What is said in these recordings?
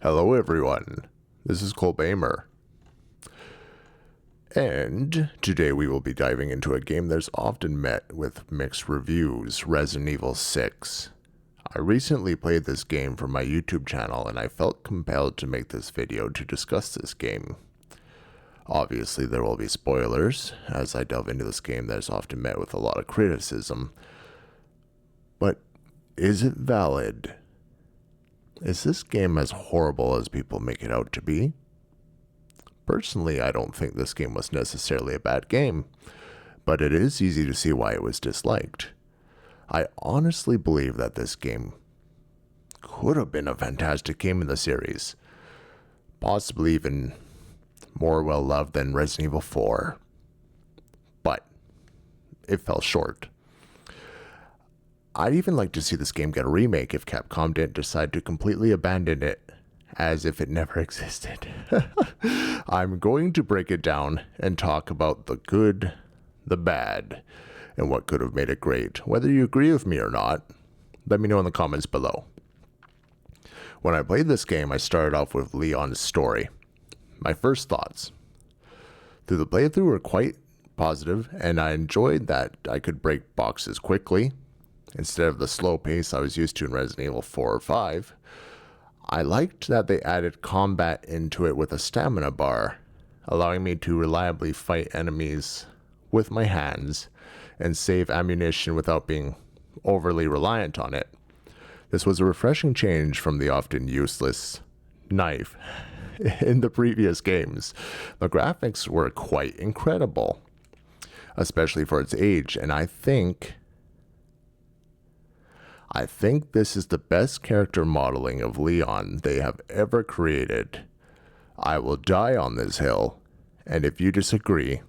Hello everyone, this is Colbamer, and today we will be diving into a game that's often met with mixed reviews, Resident Evil 6. I recently played this game for my YouTube channel and I felt compelled to make this video to discuss this game. Obviously there will be spoilers as I delve into this game that is often met with a lot of criticism, but is it valid? Is this game as horrible as people make it out to be? Personally, I don't think this game was necessarily a bad game, but it is easy to see why it was disliked. I honestly believe that this game could have been a fantastic game in the series, possibly even more well loved than Resident Evil 4, but it fell short. I'd even like to see this game get a remake if Capcom didn't decide to completely abandon it as if it never existed. I'm going to break it down and talk about the good, the bad, and what could have made it great. Whether you agree with me or not, let me know in the comments below. When I played this game, I started off with Leon's story. My first thoughts through the playthrough were quite positive, and I enjoyed that I could break boxes quickly instead of the slow pace I was used to in Resident Evil 4 or 5. I liked that they added combat into it with a stamina bar, allowing me to reliably fight enemies with my hands and save ammunition without being overly reliant on it. This was a refreshing change from the often useless knife in the previous games. The graphics were quite incredible, especially for its age, and I think this is the best character modeling of Leon they have ever created. I will die on this hill, and if you disagree,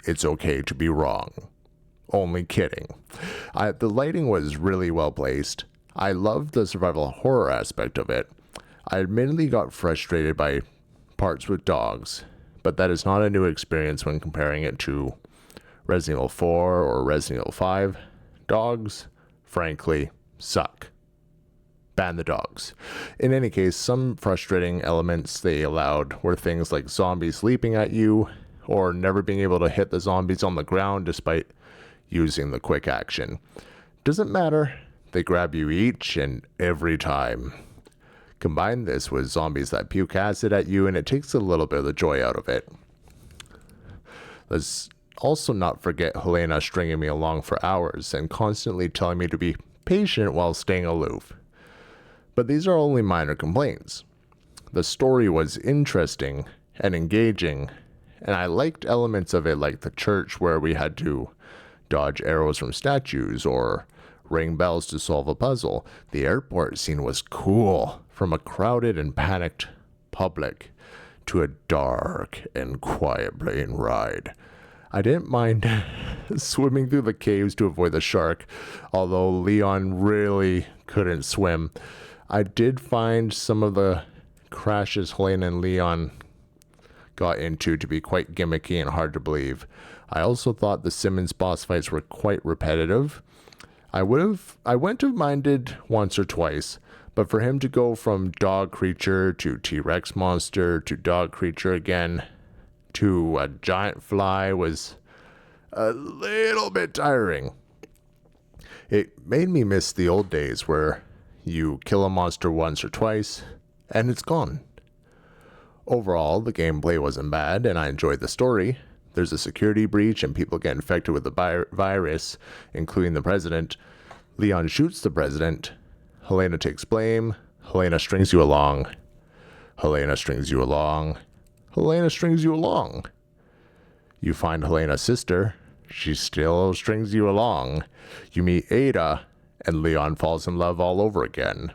it's okay to be wrong. Only kidding. The lighting was really well placed. I loved the survival horror aspect of it. I admittedly got frustrated by parts with dogs, but that is not a new experience when comparing it to Resident Evil 4 or Resident Evil 5. Dogs, frankly, suck. Ban the dogs. In any case, some frustrating elements they allowed were things like zombies leaping at you, or never being able to hit the zombies on the ground despite using the quick action. Doesn't matter, they grab you each and every time. Combine this with zombies that puke acid at you and it takes a little bit of the joy out of it. Let's also not forget Helena stringing me along for hours and constantly telling me to be patient while staying aloof. But these are only minor complaints. The story was interesting and engaging, and I liked elements of it like the church where we had to dodge arrows from statues or ring bells to solve a puzzle. The airport scene was cool, from a crowded and panicked public to a dark and quiet plane ride. I didn't mind swimming through the caves to avoid the shark, although Leon really couldn't swim. I did find some of the crashes Helena and Leon got into to be quite gimmicky and hard to believe. I also thought the Simmons boss fights were quite repetitive. I wouldn't have minded once or twice, but for him to go from dog creature to T-Rex monster to dog creature again to a giant fly was a little bit tiring. It made me miss the old days where you kill a monster once or twice and it's gone. Overall, the gameplay wasn't bad and I enjoyed the story. There's a security breach and people get infected with the virus, including the president. Leon shoots the president. Helena takes blame. Helena strings you along. Helena strings you along. Helena strings you along. You find Helena's sister. She still strings you along. You meet Ada, and Leon falls in love all over again.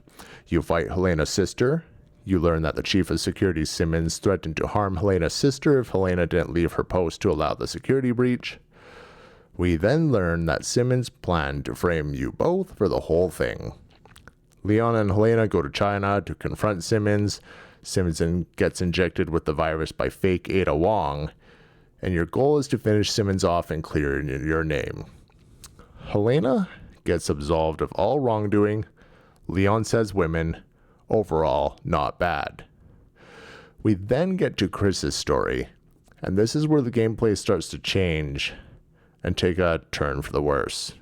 You fight Helena's sister. You learn that the chief of security, Simmons, threatened to harm Helena's sister if Helena didn't leave her post to allow the security breach. We then learn that Simmons planned to frame you both for the whole thing. Leon and Helena go to China to confront Simmons. Simmons gets injected with the virus by fake Ada Wong, and your goal is to finish Simmons off and clear your name. Helena gets absolved of all wrongdoing. Leon says women, Overall, not bad. We then get to Chris's story, and this is where the gameplay starts to change and take a turn for the worse.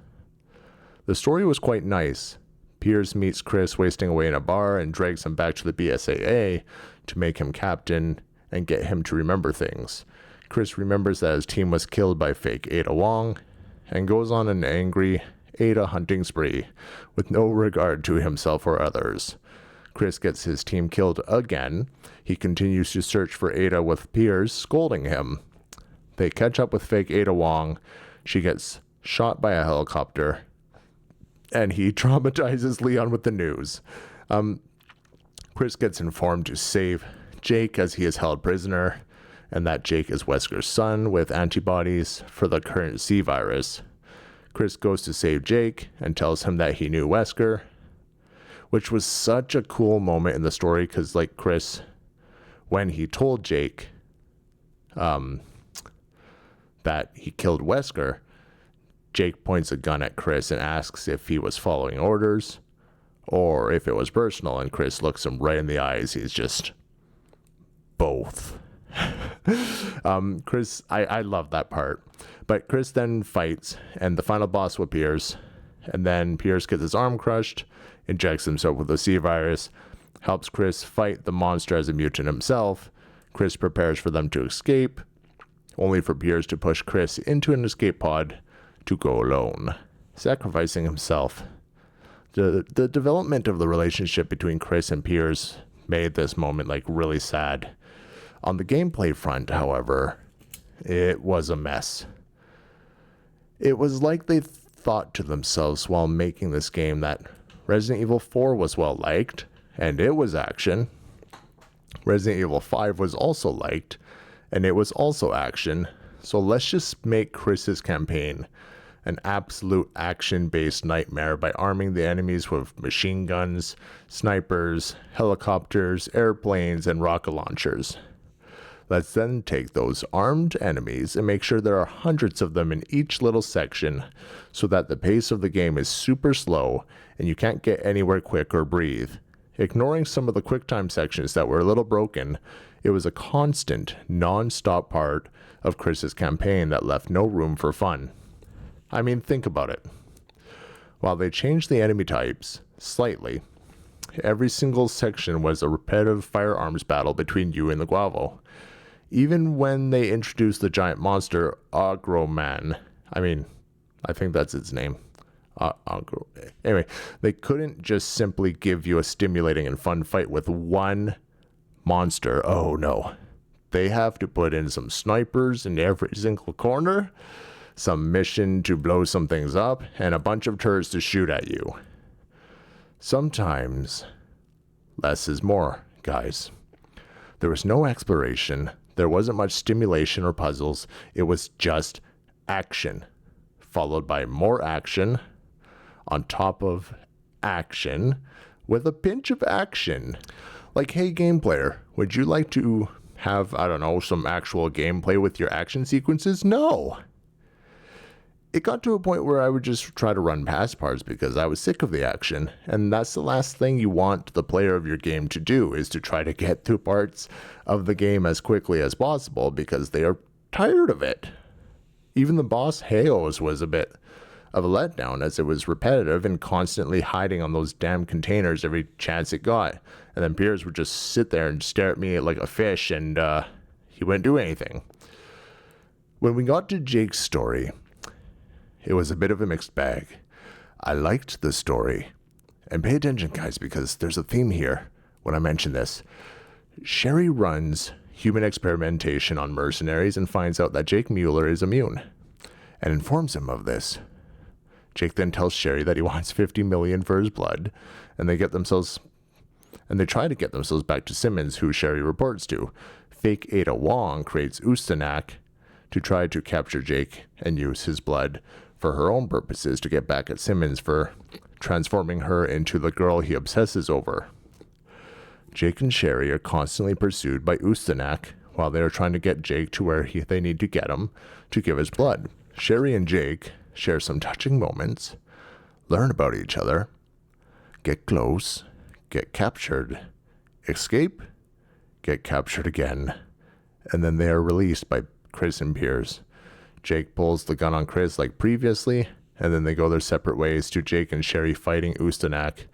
The story was quite nice. Piers meets Chris wasting away in a bar and drags him back to the BSAA to make him captain and get him to remember things. Chris remembers that his team was killed by fake Ada Wong and goes on an angry Ada hunting spree with no regard to himself or others. Chris gets his team killed again. He continues to search for Ada with Piers scolding him. They catch up with fake Ada Wong. She gets shot by a helicopter, and he traumatizes Leon with the news. Chris gets informed to save Jake as he is held prisoner, and that Jake is Wesker's son with antibodies for the current C virus. Chris goes to save Jake and tells him that he knew Wesker, which was such a cool moment in the story because, like, Chris, when he told Jake that he killed Wesker, Jake points a gun at Chris and asks if he was following orders or if it was personal, and Chris looks him right in the eyes. He's just both. Chris, I love that part. But Chris then fights, and the final boss appears, and then Piers gets his arm crushed, injects himself with the C virus, helps Chris fight the monster as a mutant himself. Chris prepares for them to escape, only for Piers to push Chris into an escape pod to go alone, sacrificing himself. The development of the relationship between Chris and Piers made this moment like really sad. On the gameplay front, however, it was a mess. It was like they thought to themselves while making this game that Resident Evil 4 was well liked, and it was action. Resident Evil 5 was also liked, and it was also action. So let's just make Chris's campaign an absolute action-based nightmare by arming the enemies with machine guns, snipers, helicopters, airplanes, and rocket launchers. Let's then take those armed enemies and make sure there are hundreds of them in each little section so that the pace of the game is super slow and you can't get anywhere quick or breathe. Ignoring some of the QuickTime sections that were a little broken, it was a constant, non-stop part of Chris's campaign that left no room for fun. I mean, think about it. While they changed the enemy types slightly, every single section was a repetitive firearms battle between you and the Guavo. Even when they introduced the giant monster, Agroman, I think that's its name. Anyway, they couldn't just simply give you a stimulating and fun fight with one monster. Oh no. They have to put in some snipers in every single corner, some mission to blow some things up, and a bunch of turrets to shoot at you. Sometimes, less is more, guys. There was no exploration. There wasn't much stimulation or puzzles. It was just action, followed by more action, on top of action, with a pinch of action. Like, hey, game player, would you like to have, some actual gameplay with your action sequences? No. It got to a point where I would just try to run past parts because I was sick of the action, and that's the last thing you want the player of your game to do, is to try to get through parts of the game as quickly as possible because they are tired of it. Even the boss Haos was a bit of a letdown, as it was repetitive and constantly hiding on those damn containers every chance it got, and then Piers would just sit there and stare at me like a fish, and he wouldn't do anything. When we got to Jake's story, it was a bit of a mixed bag. I liked the story. And pay attention, guys, because there's a theme here when I mention this. Sherry runs human experimentation on mercenaries and finds out that Jake Mueller is immune and informs him of this. Jake then tells Sherry that he wants 50 million for his blood, and they try to get themselves back to Simmons, who Sherry reports to. Fake Ada Wong creates Ustanak to try to capture Jake and use his blood for her own purposes to get back at Simmons for transforming her into the girl he obsesses over. Jake and Sherry are constantly pursued by Ustanak while they are trying to get Jake to where they need to get him to give his blood. Sherry and Jake share some touching moments, learn about each other, get close, get captured, escape, get captured again, and then they are released by Chris and Piers. Jake pulls the gun on Chris like previously, and then they go their separate ways, to Jake and Sherry fighting Ustanak,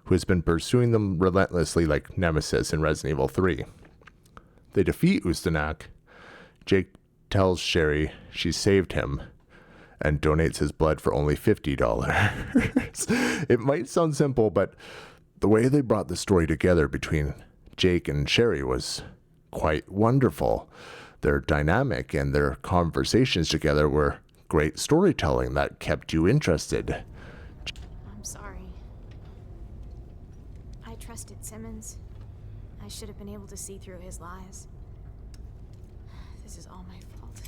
who has been pursuing them relentlessly like Nemesis in Resident Evil 3. They defeat Ustanak. Jake tells Sherry she saved him and donates his blood for only $50. It might sound simple, but the way they brought the story together between Jake and Sherry was quite wonderful. Their dynamic and their conversations together were great storytelling that kept you interested. I'm sorry. I trusted Simmons. I should have been able to see through his lies. This is all my fault.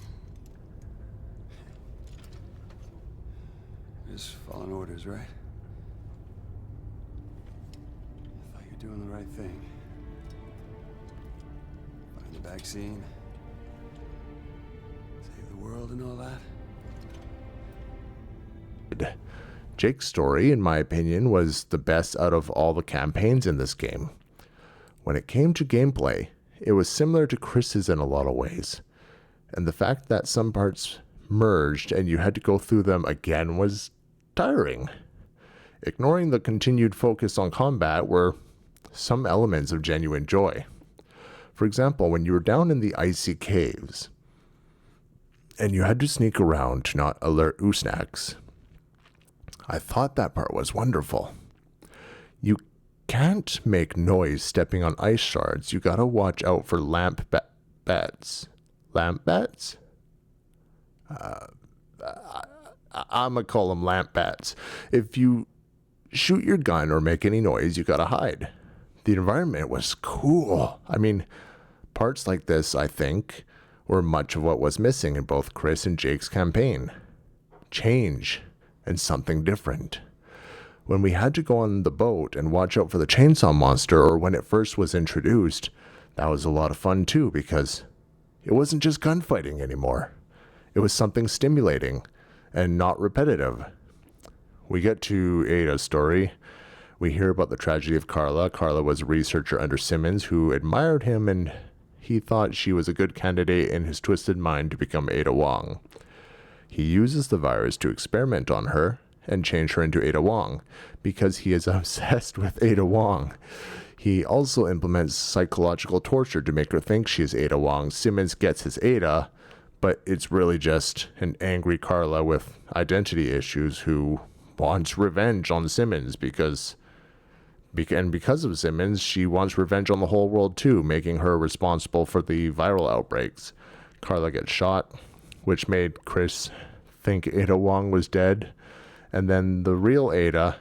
Just following orders, right? I thought you were doing the right thing. Find the vaccine. Save the world and all that. Jake's story, in my opinion, was the best out of all the campaigns in this game. When it came to gameplay, it was similar to Chris's in a lot of ways. And the fact that some parts merged and you had to go through them again was tiring. Ignoring the continued focus on combat were some elements of genuine joy. For example, when you were down in the icy caves and you had to sneak around to not alert Usnaks, I thought that part was wonderful. You can't make noise stepping on ice shards. You gotta watch out for bats. Lamp bats? I'm gonna call them lamp bats. If you shoot your gun or make any noise, you gotta hide. The environment was cool. I mean, parts like this, I think, were much of what was missing in both Chris and Jake's campaign. Change and something different. When we had to go on the boat and watch out for the chainsaw monster, or when it first was introduced, that was a lot of fun too, because it wasn't just gunfighting anymore. It was something stimulating and not repetitive. We get to Ada's story. We hear about the tragedy of Carla. Carla was a researcher under Simmons who admired him, and he thought she was a good candidate in his twisted mind to become Ada Wong. He uses the virus to experiment on her and change her into Ada Wong because he is obsessed with Ada Wong. He also implements psychological torture to make her think she is Ada Wong. Simmons gets his Ada, but it's really just an angry Carla with identity issues who wants revenge on Simmons because of Simmons, she wants revenge on the whole world too, making her responsible for the viral outbreaks. Carla gets shot, which made Chris think Ada Wong was dead, and then the real Ada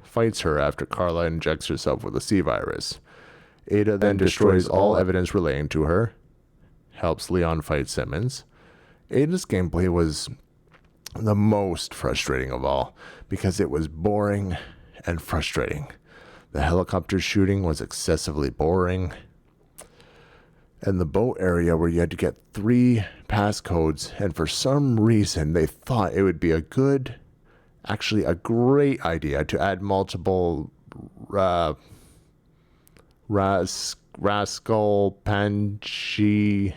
fights her after Carla injects herself with a C virus. Ada then destroys all evidence relating to her, helps Leon fight Simmons. Ada's gameplay was the most frustrating of all, because it was boring and frustrating. The helicopter shooting was excessively boring. And the boat area where you had to get 3 passcodes, and for some reason they thought it would be a great idea to add multiple Rascal Panchi.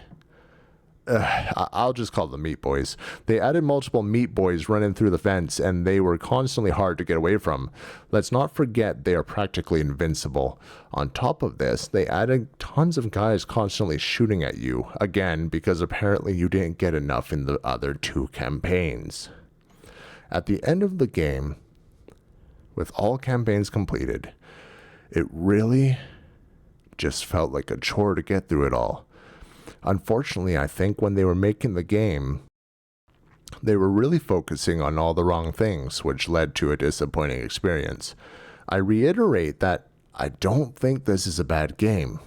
I'll just call them Meat Boys. They added multiple Meat Boys running through the fence, and they were constantly hard to get away from. Let's not forget they are practically invincible. On top of this, they added tons of guys constantly shooting at you, again, because apparently you didn't get enough in the other 2 campaigns. At the end of the game, with all campaigns completed, it really just felt like a chore to get through it all. Unfortunately, I think when they were making the game, they were really focusing on all the wrong things, which led to a disappointing experience. I reiterate that I don't think this is a bad game,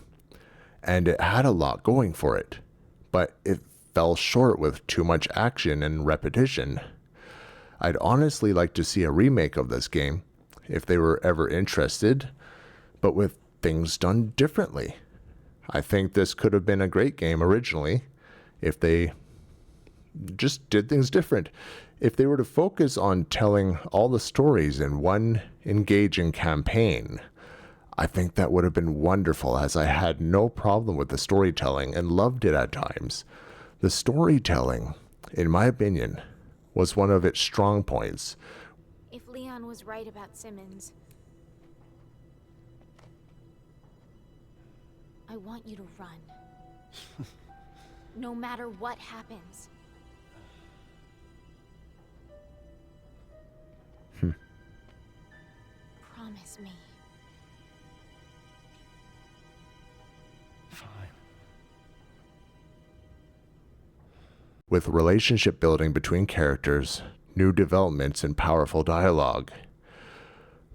and it had a lot going for it, but it fell short with too much action and repetition. I'd honestly like to see a remake of this game, if they were ever interested, but with things done differently. I think this could have been a great game originally if they just did things different. If they were to focus on telling all the stories in one engaging campaign, I think that would have been wonderful, as I had no problem with the storytelling and loved it at times. The storytelling, in my opinion, was one of its strong points. If Leon was right about Simmons, I want you to run. No matter what happens. Promise me. Fine. With relationship building between characters, new developments, and powerful dialogue.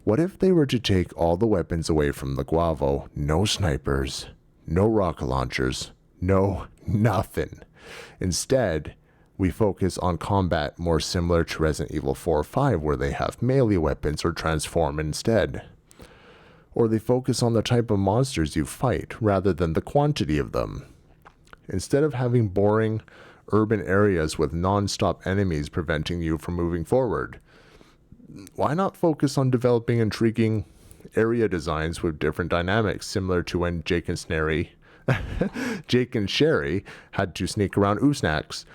What if they were to take all the weapons away from the Guavo? No snipers, no rocket launchers, no nothing. Instead, we focus on combat more similar to Resident Evil 4 or 5, where they have melee weapons or transform instead. Or they focus on the type of monsters you fight rather than the quantity of them. Instead of having boring urban areas with non-stop enemies preventing you from moving forward, why not focus on developing intriguing area designs with different dynamics, similar to when Jake and Sherry had to sneak around Usnax?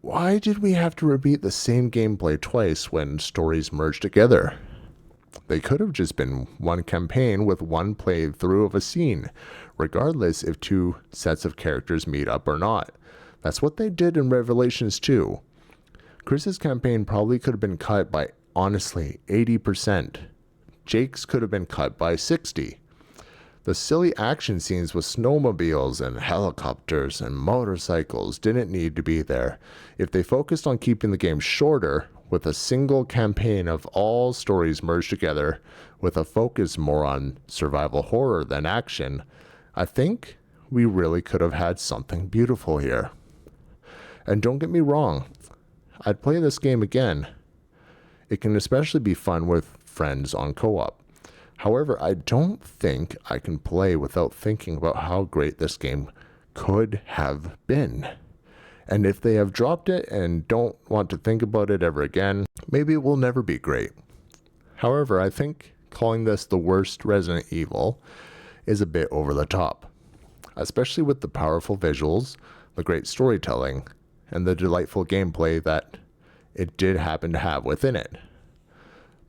Why did we have to repeat the same gameplay twice when stories merged together? They could have just been one campaign with one playthrough of a scene, regardless if two sets of characters meet up or not. That's what they did in Revelations 2. Chris's campaign probably could have been cut by, honestly, 80%. Jake's could have been cut by 60%. The silly action scenes with snowmobiles and helicopters and motorcycles didn't need to be there. If they focused on keeping the game shorter, with a single campaign of all stories merged together, with a focus more on survival horror than action, I think we really could have had something beautiful here. And don't get me wrong, I'd play this game again. It can especially be fun with friends on co-op. However, I don't think I can play without thinking about how great this game could have been. And if they have dropped it and don't want to think about it ever again, maybe it will never be great. However, I think calling this the worst Resident Evil is a bit over the top, especially with the powerful visuals, the great storytelling, and the delightful gameplay that it did happen to have within it.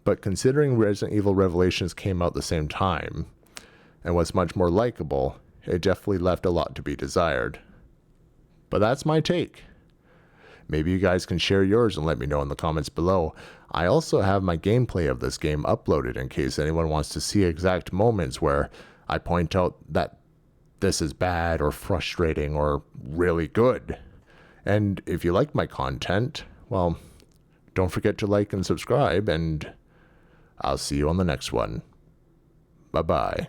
But considering Resident Evil Revelations came out the same time and was much more likable, it definitely left a lot to be desired. But that's my take. Maybe you guys can share yours and let me know in the comments below. I also have my gameplay of this game uploaded in case anyone wants to see exact moments where I point out that this is bad or frustrating or really good. And if you like my content, well, don't forget to like and subscribe, and I'll see you on the next one. Bye-bye.